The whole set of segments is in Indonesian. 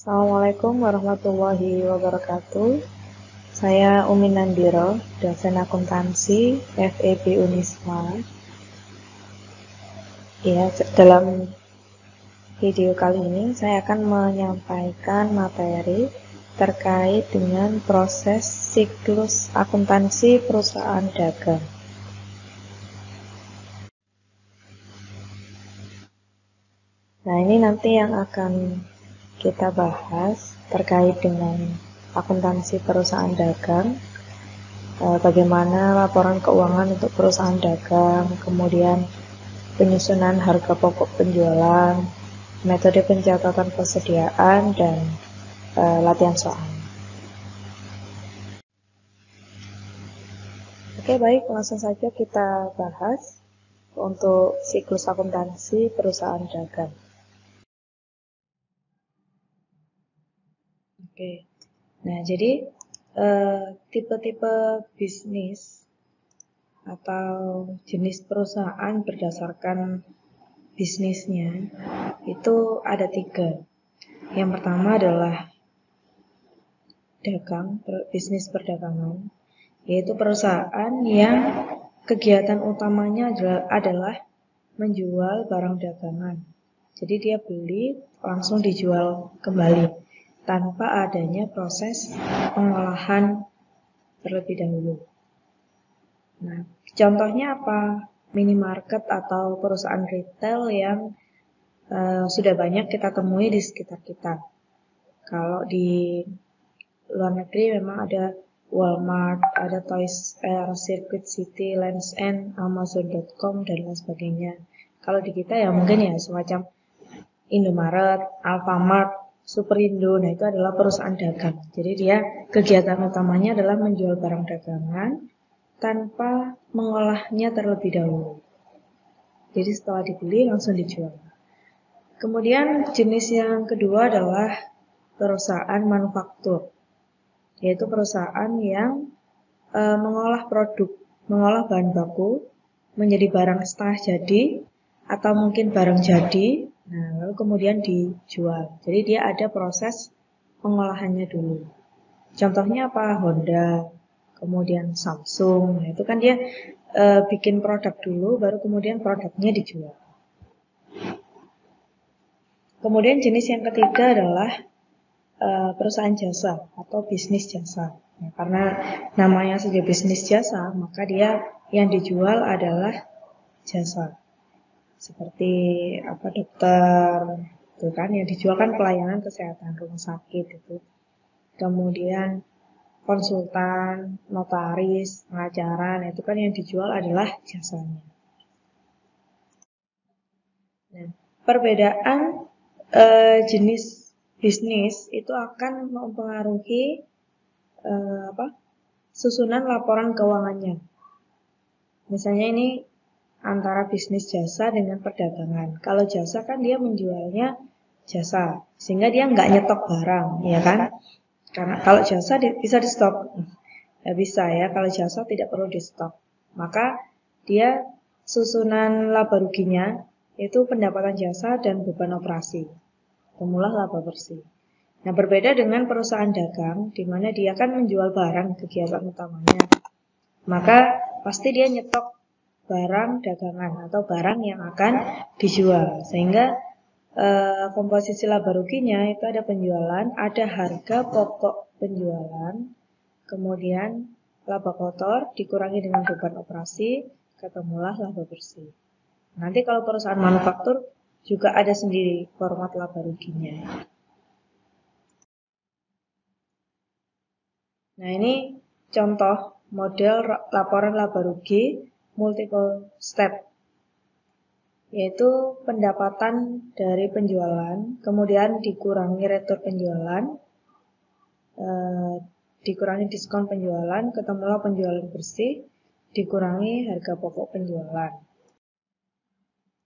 Assalamualaikum warahmatullahi wabarakatuh. Saya Umi Nandiro, dosen akuntansi FEB Unisma. Ya, dalam video kali ini saya akan menyampaikan materi terkait dengan proses siklus akuntansi perusahaan dagang. Nah, ini nanti yang akan kita bahas terkait dengan akuntansi perusahaan dagang, bagaimana laporan keuangan untuk perusahaan dagang, kemudian penyusunan harga pokok penjualan, metode pencatatan persediaan, dan latihan soal. Oke, baik, langsung saja kita bahas untuk siklus akuntansi perusahaan dagang. Oke, nah jadi tipe-tipe bisnis atau jenis perusahaan berdasarkan bisnisnya itu ada 3. Yang pertama adalah dagang, bisnis perdagangan, yaitu perusahaan yang kegiatan utamanya adalah menjual barang dagangan. Jadi dia beli langsung dijual kembali tanpa adanya proses pengolahan terlebih dahulu. Nah, contohnya apa? Minimarket atau perusahaan retail yang sudah banyak kita temui di sekitar kita. Kalau di luar negeri memang ada Walmart, ada Toys R, Circuit City, Lands End, Amazon.com, dan lain sebagainya. Kalau di kita ya mungkin ya semacam Indomaret, Alfamart, Superindo, nah itu adalah perusahaan dagang. Jadi dia kegiatan utamanya adalah menjual barang dagangan tanpa mengolahnya terlebih dahulu. Jadi setelah dibeli langsung dijual. Kemudian jenis yang kedua adalah perusahaan manufaktur, yaitu perusahaan yang mengolah produk, mengolah bahan baku menjadi barang setengah jadi atau mungkin barang jadi, nah lalu kemudian dijual. Jadi dia ada proses pengolahannya dulu. Contohnya apa? Honda, kemudian Samsung, nah itu kan dia bikin produk dulu, baru kemudian produknya dijual. Kemudian jenis yang ketiga adalah perusahaan jasa atau bisnis jasa. Ya, karena namanya saja bisnis jasa, maka dia yang dijual adalah jasa. Seperti apa, dokter, itu kan yang dijual kan pelayanan kesehatan, rumah sakit itu. Kemudian konsultan, notaris, pengacara, itu kan yang dijual adalah jasanya. Nah, perbedaan jenis bisnis itu akan mempengaruhi susunan laporan keuangannya. Misalnya ini antara bisnis jasa dengan perdagangan. Kalau jasa kan dia menjualnya jasa, sehingga dia nggak nyetok barang, ya kan? Karena kalau jasa bisa di stok, ya bisa ya. Kalau jasa tidak perlu di stok. Maka dia susunan laba ruginya itu pendapatan jasa dan beban operasi. Temulah laba bersih. Nah, berbeda dengan perusahaan dagang, di mana dia kan menjual barang kegiatan utamanya. Maka pasti dia nyetok barang dagangan atau barang yang akan dijual. Sehingga komposisi laba ruginya itu ada penjualan, ada harga pokok penjualan, kemudian laba kotor dikurangi dengan beban operasi, ketemulah laba bersih. Nanti kalau perusahaan manufaktur juga ada sendiri format laba ruginya. Nah, ini contoh model laporan laba rugi multiple step, yaitu pendapatan dari penjualan, kemudian dikurangi retur penjualan, dikurangi diskon penjualan, ketemulah penjualan bersih, dikurangi harga pokok penjualan.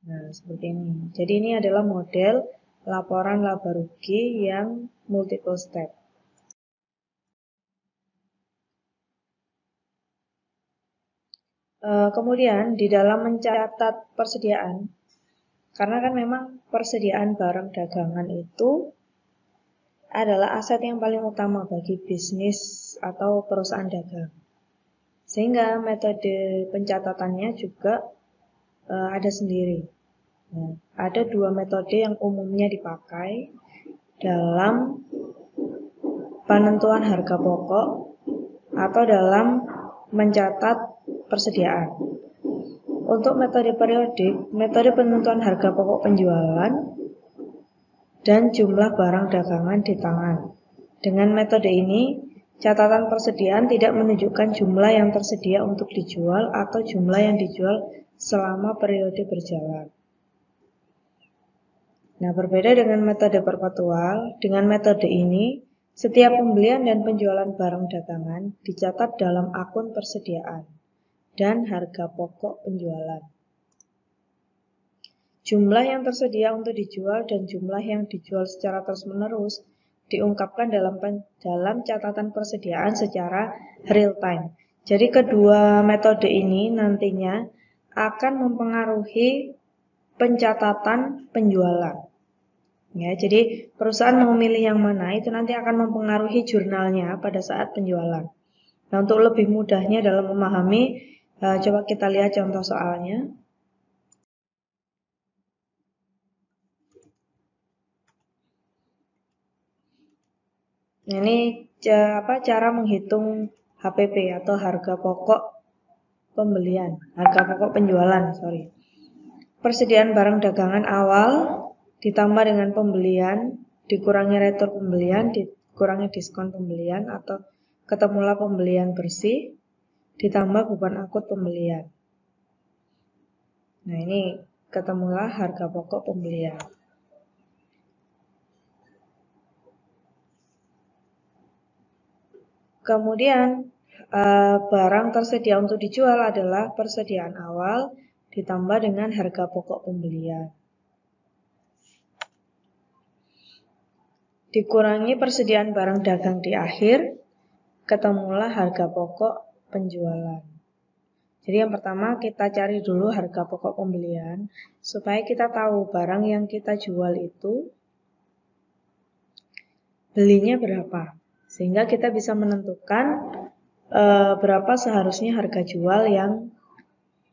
Nah, seperti ini. Jadi ini adalah model laporan laba rugi yang multiple step. Kemudian di dalam mencatat persediaan, karena kan memang persediaan barang dagangan itu adalah aset yang paling utama bagi bisnis atau perusahaan dagang. Sehingga metode pencatatannya juga ada sendiri. Nah, ada dua metode yang umumnya dipakai dalam penentuan harga pokok atau dalam mencatat persediaan. Untuk metode periodik, metode penentuan harga pokok penjualan dan jumlah barang dagangan di tangan. Dengan metode ini, catatan persediaan tidak menunjukkan jumlah yang tersedia untuk dijual atau jumlah yang dijual selama periode berjalan. Nah, berbeda dengan metode perpetual, dengan metode ini, setiap pembelian dan penjualan barang dagangan dicatat dalam akun persediaan dan harga pokok penjualan. Jumlah yang tersedia untuk dijual dan jumlah yang dijual secara terus-menerus diungkapkan dalam catatan persediaan secara real time. Jadi kedua metode ini nantinya akan mempengaruhi pencatatan penjualan. Ya, jadi perusahaan mau milih yang mana itu nanti akan mempengaruhi jurnalnya pada saat penjualan. Nah, untuk lebih mudahnya dalam memahami, coba kita lihat contoh soalnya. Nah, ini cara menghitung HPP atau harga pokok pembelian, harga pokok penjualan, Persediaan barang dagangan awal ditambah dengan pembelian, dikurangi retur pembelian, dikurangi diskon pembelian atau ketemulah pembelian bersih, ditambah beban angkut pembelian. Nah, ini ketemulah harga pokok pembelian. Kemudian barang tersedia untuk dijual adalah persediaan awal ditambah dengan harga pokok pembelian. Dikurangi persediaan barang dagang di akhir, ketemulah harga pokok penjualan. Jadi yang pertama kita cari dulu harga pokok pembelian, supaya kita tahu barang yang kita jual itu belinya berapa. Sehingga kita bisa menentukan berapa seharusnya harga jual yang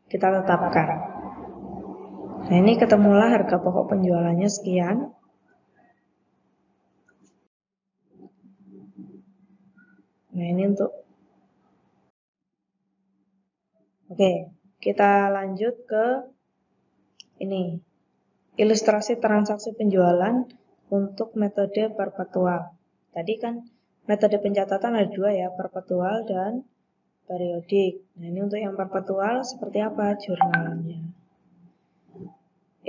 kita tetapkan. Nah, ini ketemulah harga pokok penjualannya sekian. Nah, ini untuk Oke, kita lanjut ke ini. Ilustrasi transaksi penjualan untuk metode perpetual. Tadi kan metode pencatatan ada dua ya, perpetual dan periodik. Nah, ini untuk yang perpetual seperti apa jurnalnya?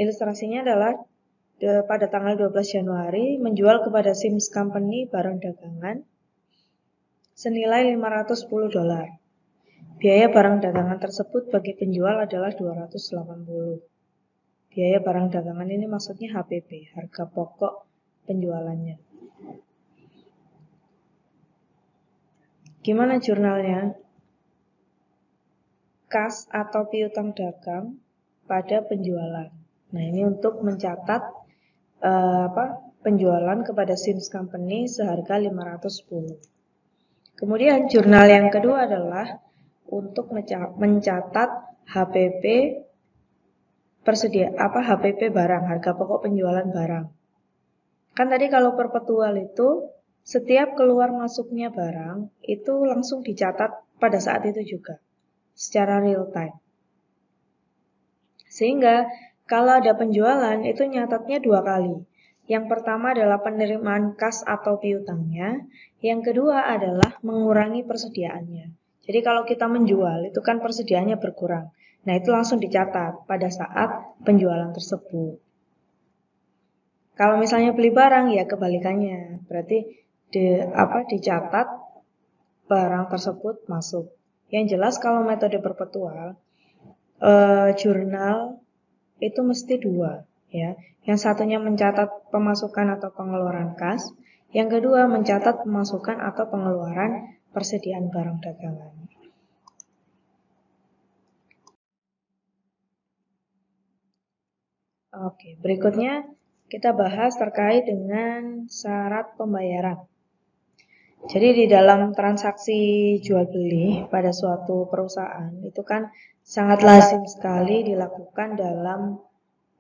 Ilustrasinya adalah pada tanggal 12 Januari menjual kepada Sims Company barang dagangan senilai $510. Biaya barang dagangan tersebut bagi penjual adalah 280. Biaya barang dagangan ini maksudnya HPP, harga pokok penjualannya. Gimana jurnalnya? Kas atau piutang dagang pada penjualan. Nah, ini untuk mencatat penjualan kepada Sims Company seharga 510. Kemudian jurnal yang kedua adalah untuk mencatat HPP HPP barang, harga pokok penjualan barang. Kan tadi kalau perpetual itu setiap keluar masuknya barang itu langsung dicatat pada saat itu juga secara real time. Sehingga kalau ada penjualan itu nyatatnya dua kali. Yang pertama adalah penerimaan kas atau piutangnya, yang kedua adalah mengurangi persediaannya. Jadi kalau kita menjual itu kan persediaannya berkurang. Nah, itu langsung dicatat pada saat penjualan tersebut. Kalau misalnya beli barang ya kebalikannya. Berarti dicatat barang tersebut masuk. Yang jelas kalau metode perpetual jurnal itu mesti dua ya. Yang satunya mencatat pemasukan atau pengeluaran kas, yang kedua mencatat pemasukan atau pengeluaran persediaan barang dagangan. Oke, berikutnya kita bahas terkait dengan syarat pembayaran. Jadi di dalam transaksi jual beli pada suatu perusahaan itu kan sangat lazim sekali dilakukan dalam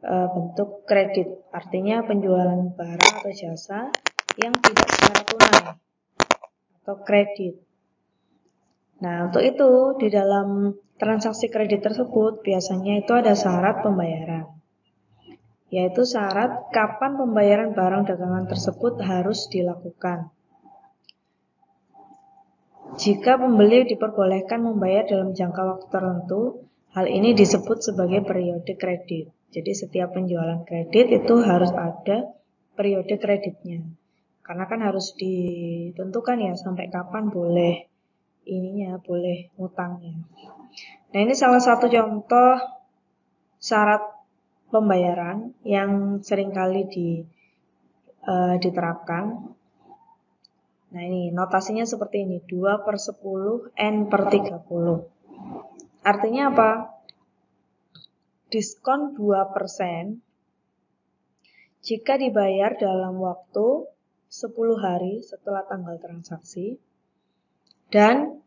bentuk kredit. Artinya penjualan barang atau jasa yang tidak secara tunai atau kredit. Nah, untuk itu di dalam transaksi kredit tersebut biasanya itu ada syarat pembayaran, yaitu syarat kapan pembayaran barang dagangan tersebut harus dilakukan. Jika pembeli diperbolehkan membayar dalam jangka waktu tertentu, hal ini disebut sebagai periode kredit. Jadi setiap penjualan kredit itu harus ada periode kreditnya. Karena kan harus ditentukan ya sampai kapan boleh boleh ngutangnya. Nah, ini salah satu contoh syarat pembayaran yang seringkali diterapkan. Nah, ini notasinya seperti ini, 2/10 N/30. Artinya apa? Diskon 2% jika dibayar dalam waktu 10 hari setelah tanggal transaksi, dan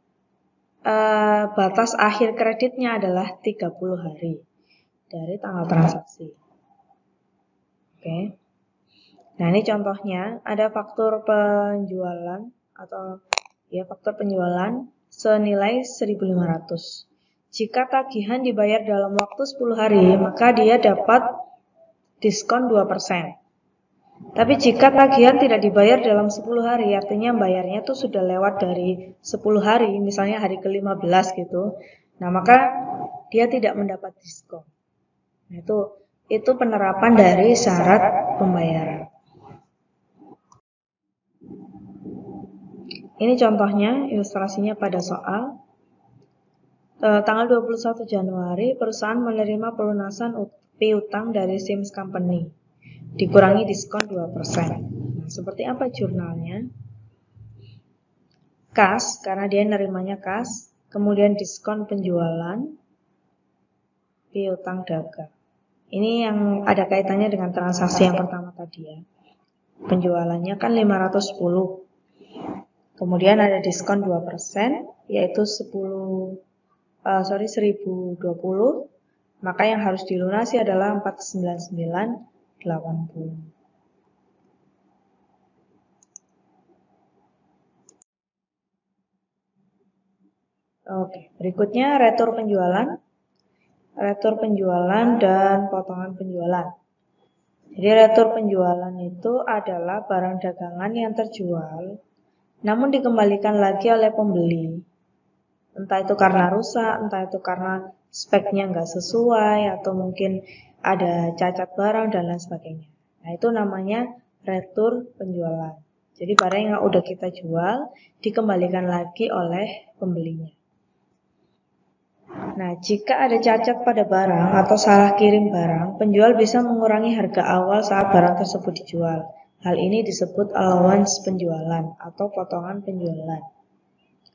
batas akhir kreditnya adalah 30 hari dari tanggal transaksi. Oke. Nah, ini contohnya ada faktur penjualan faktur penjualan senilai 1.500. Jika tagihan dibayar dalam waktu 10 hari, maka dia dapat diskon 2%. Tapi jika tagihan tidak dibayar dalam 10 hari, artinya bayarnya tuh sudah lewat dari 10 hari, misalnya hari ke-15 gitu. Nah, maka dia tidak mendapat diskon. Nah, itu penerapan dari syarat pembayaran. Ini contohnya, ilustrasinya pada soal. Tanggal 21 Januari, perusahaan menerima pelunasan piutang dari Sims Company. Dikurangi diskon 2%. Nah, seperti apa jurnalnya? Kas, karena dia nerimanya kas. Kemudian diskon penjualan, piutang dagang. Ini yang ada kaitannya dengan transaksi yang pertama tadi ya. Penjualannya kan 510. Kemudian ada diskon 2%, yaitu 1.020. Maka yang harus dilunasi adalah 499,80. Oke, berikutnya retur penjualan. Retur penjualan dan potongan penjualan. Jadi retur penjualan itu adalah barang dagangan yang terjual namun dikembalikan lagi oleh pembeli. Entah itu karena rusak, entah itu karena speknya nggak sesuai, atau mungkin ada cacat barang dan lain sebagainya. Nah, itu namanya retur penjualan. Jadi barang yang udah kita jual dikembalikan lagi oleh pembelinya. Nah, jika ada cacat pada barang atau salah kirim barang, penjual bisa mengurangi harga awal saat barang tersebut dijual. Hal ini disebut allowance penjualan atau potongan penjualan.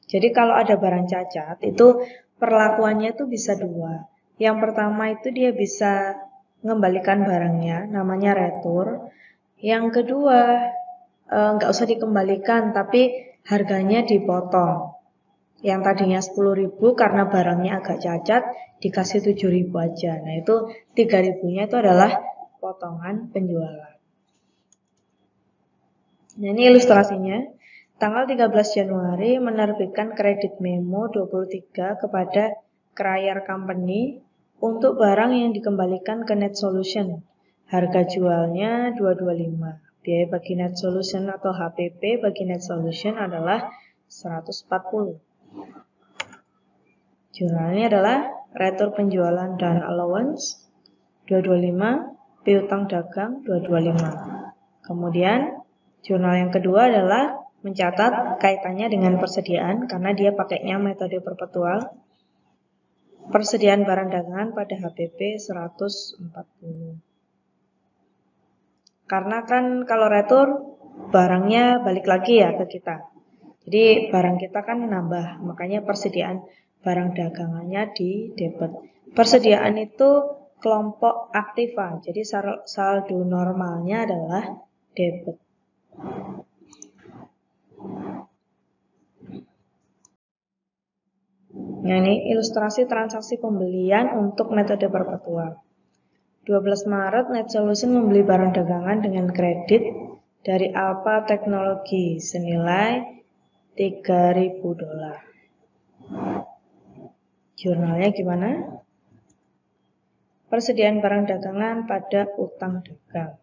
Jadi kalau ada barang cacat, itu perlakuannya itu bisa dua. Yang pertama itu dia bisa mengembalikan barangnya, namanya retur. Yang kedua, nggak usah dikembalikan, tapi harganya dipotong. Yang tadinya 10.000 karena barangnya agak cacat, dikasih 7.000 aja. Nah, itu 3.000-nya itu adalah potongan penjualan. Nah, ini ilustrasinya. Tanggal 13 Januari menerbitkan kredit memo 23 kepada Cryer Company untuk barang yang dikembalikan ke Net Solution. Harga jualnya 225. Biaya bagi Net Solution atau HPP bagi Net Solution adalah 140. Jurnalnya adalah retur penjualan dan allowance 225, piutang dagang 225. Kemudian jurnal yang kedua adalah mencatat kaitannya dengan persediaan karena dia pakainya metode perpetual. Persediaan barang dagangan pada HPP 140. Karena kan kalau retur barangnya balik lagi ya ke kita. Jadi barang kita kan nambah, makanya persediaan barang dagangannya di debit. Persediaan itu kelompok aktiva. Jadi saldo normalnya adalah debit. Nah, ini ilustrasi transaksi pembelian untuk metode perpetual. 12 Maret Net Solution membeli barang dagangan dengan kredit dari Alpha Teknologi senilai $3.000. Jurnalnya gimana? Persediaan barang dagangan pada utang dagang.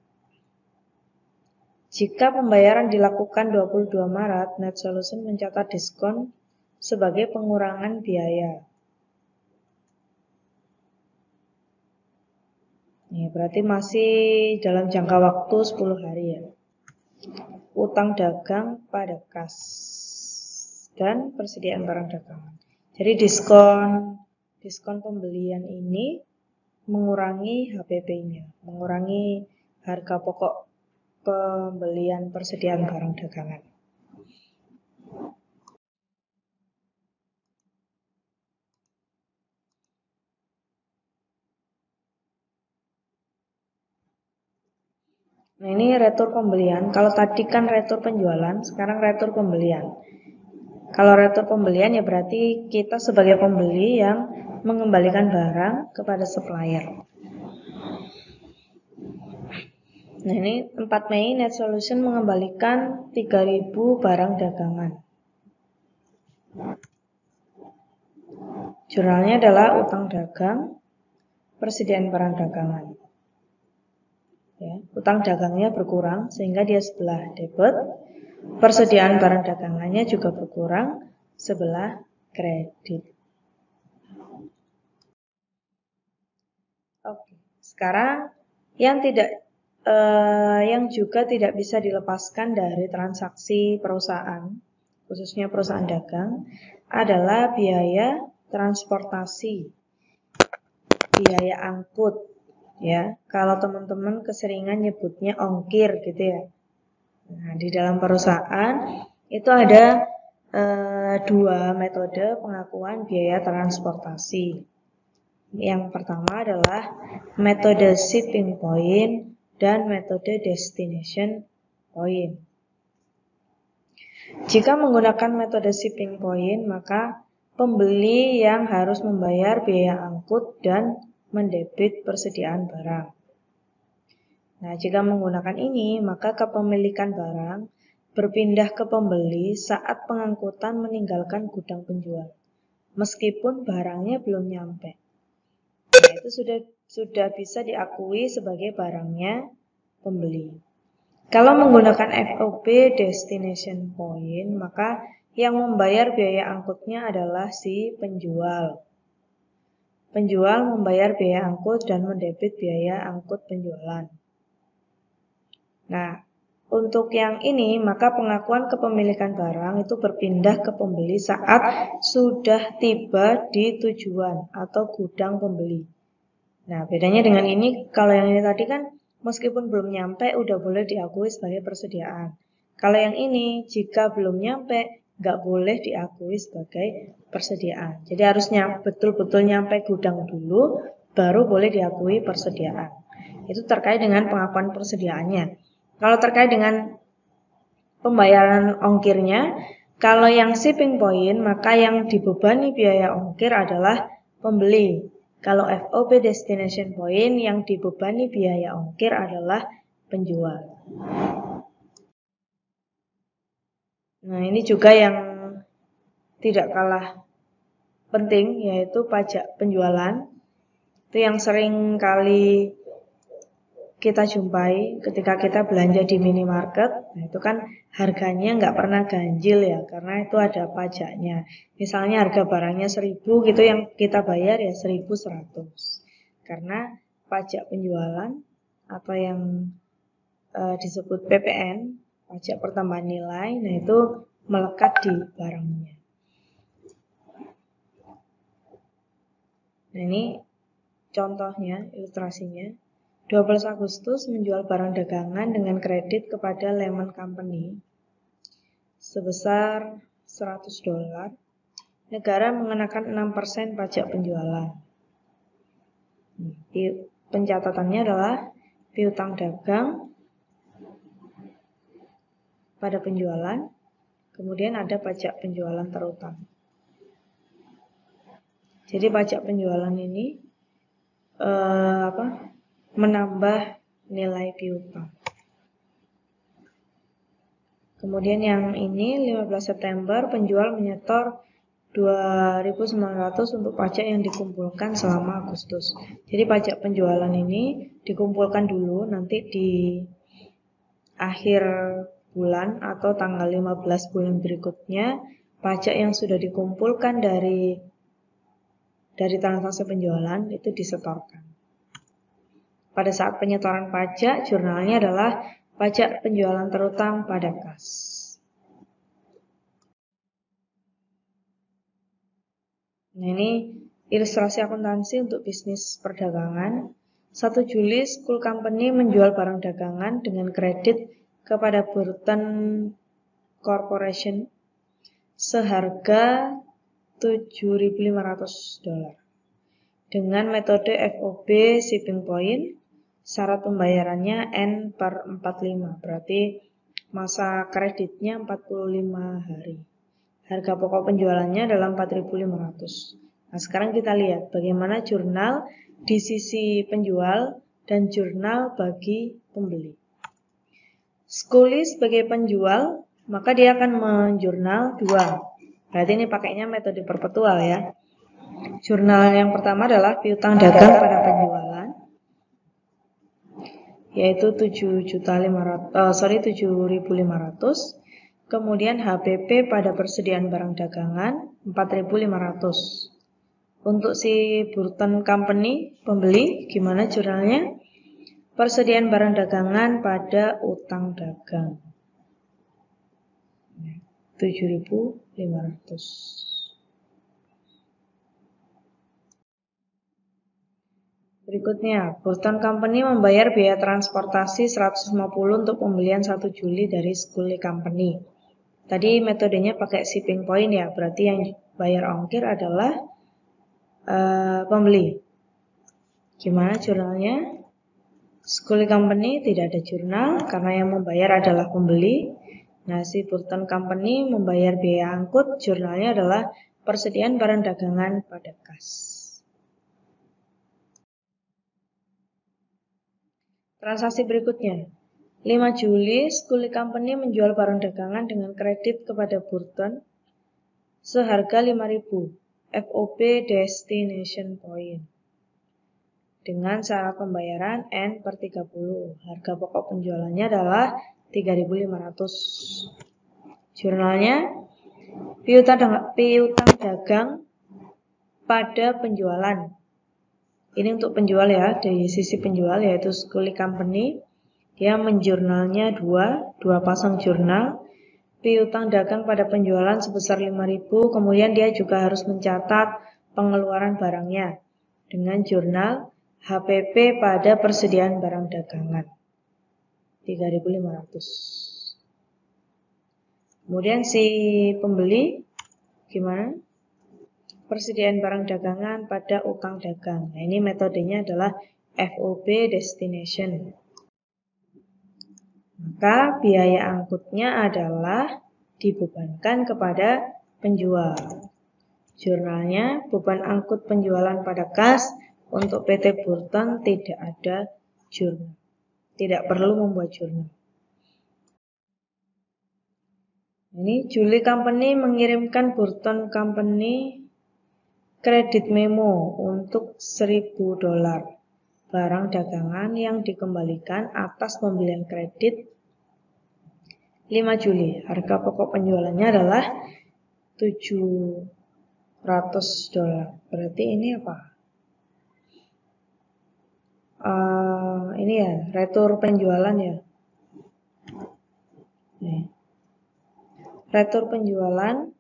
Jika pembayaran dilakukan 22 Maret, Net Solution mencatat diskon sebagai pengurangan biaya. Ini berarti masih dalam jangka waktu 10 hari ya. Utang dagang pada kas dan persediaan barang dagangan. Jadi diskon pembelian ini mengurangi HPP-nya, mengurangi harga pokok pembelian persediaan barang dagangan. Nah, ini retur pembelian. Kalau tadi kan retur penjualan, sekarang retur pembelian. Kalau retur pembelian ya berarti kita sebagai pembeli yang mengembalikan barang kepada supplier. Nah, ini 4 Mei Net Solution mengembalikan 3.000 barang dagangan. Jurnalnya adalah utang dagang, persediaan barang dagangan. Ya, utang dagangnya berkurang sehingga dia sebelah debit. Persediaan barang dagangannya juga berkurang sebelah kredit. Oke, sekarang yang juga tidak bisa dilepaskan dari transaksi perusahaan, khususnya perusahaan dagang, adalah biaya transportasi, biaya angkut. Ya, kalau teman-teman keseringan nyebutnya ongkir gitu ya. Nah, di dalam perusahaan itu ada 2 metode pengakuan biaya transportasi. Yang pertama adalah metode shipping point dan metode destination point. Jika menggunakan metode shipping point, maka pembeli yang harus membayar biaya angkut dan mendebit persediaan barang. Nah, jika menggunakan ini, maka kepemilikan barang berpindah ke pembeli saat pengangkutan meninggalkan gudang penjual, meskipun barangnya belum nyampe. Nah, itu sudah bisa diakui sebagai barangnya pembeli. Kalau menggunakan FOB destination point, maka yang membayar biaya angkutnya adalah si penjual. Penjual membayar biaya angkut dan mendebit biaya angkut penjualan. Nah, untuk yang ini, maka pengakuan kepemilikan barang itu berpindah ke pembeli saat sudah tiba di tujuan atau gudang pembeli. Nah, bedanya dengan ini, kalau yang ini tadi kan meskipun belum nyampe udah boleh diakui sebagai persediaan. Kalau yang ini, jika belum nyampe, nggak boleh diakui sebagai persediaan. Jadi harusnya betul-betul nyampe gudang dulu, baru boleh diakui persediaan. Itu terkait dengan pengakuan persediaannya. Kalau terkait dengan pembayaran ongkirnya, kalau yang shipping point, maka yang dibebani biaya ongkir adalah pembeli. Kalau FOB destination point, yang dibebani biaya ongkir adalah penjual. Nah, ini juga yang tidak kalah penting, yaitu pajak penjualan. Itu yang sering kali kita jumpai ketika kita belanja di minimarket. Nah, itu kan harganya nggak pernah ganjil ya, karena itu ada pajaknya. Misalnya harga barangnya 1.000 gitu, yang kita bayar ya 1.100. Karena pajak penjualan atau yang disebut PPN, pajak pertambahan nilai, nah itu melekat di barangnya. Nah, ini contohnya, ilustrasinya. 12 Agustus menjual barang dagangan dengan kredit kepada Lehman Company sebesar $100. Negara mengenakan 6% pajak penjualan. pencatatannya adalah piutang dagang pada penjualan, kemudian ada pajak penjualan terutang. Jadi pajak penjualan ini menambah nilai piutang. Kemudian yang ini 15 September penjual menyetor 2.900 untuk pajak yang dikumpulkan selama Agustus. Jadi pajak penjualan ini dikumpulkan dulu, nanti di akhir bulan atau tanggal 15 bulan berikutnya pajak yang sudah dikumpulkan dari transaksi penjualan itu disetorkan. Pada saat penyetoran pajak, jurnalnya adalah pajak penjualan terutang pada kas. Nah, ini ilustrasi akuntansi untuk bisnis perdagangan. 1 Juli School Company menjual barang dagangan dengan kredit kepada Burton Corporation seharga $7.500 dengan metode FOB shipping point. Syarat pembayarannya N/45, berarti masa kreditnya 45 hari. Harga pokok penjualannya adalah 4.500. Nah, sekarang kita lihat bagaimana jurnal di sisi penjual dan jurnal bagi pembeli. Schooly sebagai penjual, maka dia akan menjurnal 2. Berarti ini pakainya metode perpetual ya. Jurnal yang pertama adalah piutang dagang pada penjualan, yaitu 7.500. Kemudian HPP pada persediaan barang dagangan 4.500. Untuk si Burton Company pembeli gimana jurnalnya? Persediaan barang dagangan pada utang dagang 7.500. Berikutnya, Burton Company membayar biaya transportasi 150 untuk pembelian 1 Juli dari Schooly Company. Tadi metodenya pakai shipping point ya, berarti yang bayar ongkir adalah pembeli. Gimana jurnalnya? Schooly Company tidak ada jurnal karena yang membayar adalah pembeli. Nah, si Burton Company membayar biaya angkut, jurnalnya adalah persediaan barang dagangan pada kas. Transaksi berikutnya. 5 Juli, Schooly Company menjual barang dagangan dengan kredit kepada Burton seharga 5.000 FOB Destination Point dengan syarat pembayaran N/30. Harga pokok penjualannya adalah 3.500. Jurnalnya piutang dagang pada penjualan. Ini untuk penjual ya, dari sisi penjual yaitu Schooly Company. Dia menjurnalnya 2 pasang jurnal. Piutang dagang pada penjualan sebesar 5.000. Kemudian dia juga harus mencatat pengeluaran barangnya dengan jurnal HPP pada persediaan barang dagangan 3.500. Kemudian si pembeli gimana? Persediaan barang dagangan pada utang dagang. Nah, ini metodenya adalah FOB Destination. Maka biaya angkutnya adalah dibebankan kepada penjual. Jurnalnya beban angkut penjualan pada kas untuk PT Burton tidak ada jurnal. Tidak perlu membuat jurnal. Ini Juli Company mengirimkan Burton Company kredit memo untuk $1.000 barang dagangan yang dikembalikan atas pembelian kredit 5 Juli. Harga pokok penjualannya adalah $700. Berarti ini apa? Ini ya, retur penjualan ya. Nih. Retur penjualan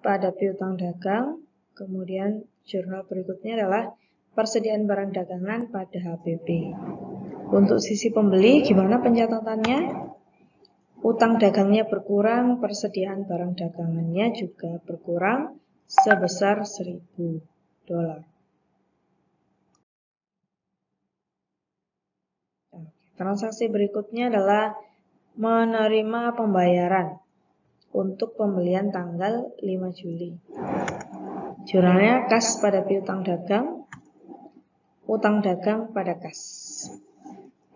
pada piutang dagang. Kemudian jurnal berikutnya adalah persediaan barang dagangan pada HPP. Untuk sisi pembeli gimana pencatatannya? Utang dagangnya berkurang, persediaan barang dagangannya juga berkurang sebesar $1.000. Transaksi berikutnya adalah menerima pembayaran untuk pembelian tanggal 5 Juli. Jurnalnya kas pada piutang dagang, utang dagang pada kas.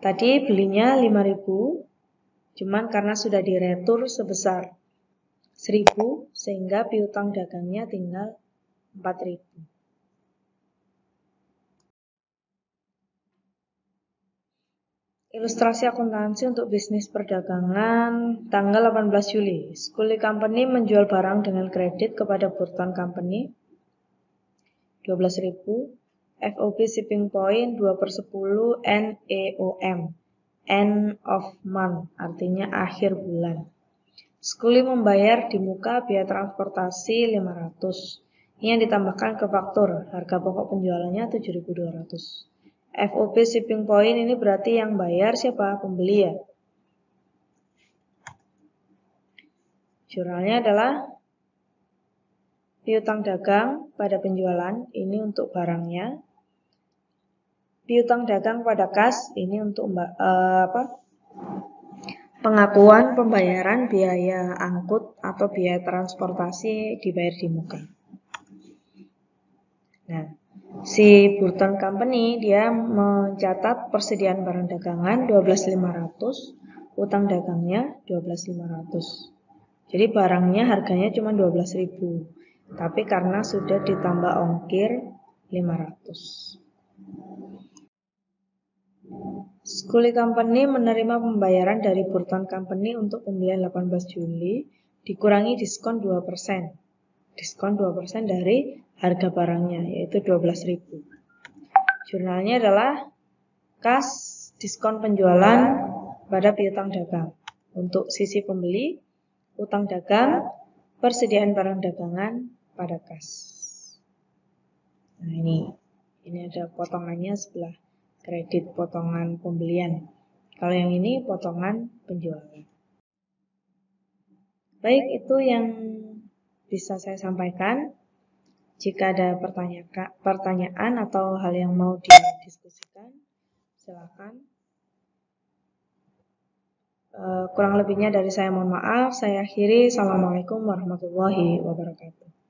Tadi belinya 5.000, cuman karena sudah diretur sebesar 1.000 sehingga piutang dagangnya tinggal 4.000. Ilustrasi akuntansi untuk bisnis perdagangan tanggal 18 Juli. Scully Company menjual barang dengan kredit kepada Burton Company 12.000. FOB Shipping Point 2/10 NEOM. End of month, artinya akhir bulan. Scully membayar di muka biaya transportasi 500. Ini yang ditambahkan ke faktur. Harga pokok penjualannya 7.200. FOB Shipping Point ini berarti yang bayar siapa? Pembeli ya. Jurnalnya adalah piutang dagang pada penjualan, ini untuk barangnya. Piutang dagang pada kas, ini untuk pengakuan pembayaran biaya angkut atau biaya transportasi dibayar di muka. Nah, si Burton Company dia mencatat persediaan barang dagangan 12.500, utang dagangnya 12.500. Jadi barangnya harganya cuma 12.000, tapi karena sudah ditambah ongkir 500. Scully Company menerima pembayaran dari Burton Company untuk pembelian 18 Juli dikurangi diskon 2%. Diskon 2% dari harga barangnya, yaitu 12.000. Jurnalnya adalah kas diskon penjualan pada piutang dagang. Untuk sisi pembeli, utang dagang, persediaan barang dagangan pada kas. Nah ini ada potongannya sebelah kredit, potongan pembelian. Kalau yang ini potongan penjualan. Baik, itu yang bisa saya sampaikan. Jika ada pertanyaan atau hal yang mau didiskusikan, silakan. Kurang lebihnya dari saya mohon maaf. Saya akhiri. Assalamualaikum warahmatullahi wabarakatuh.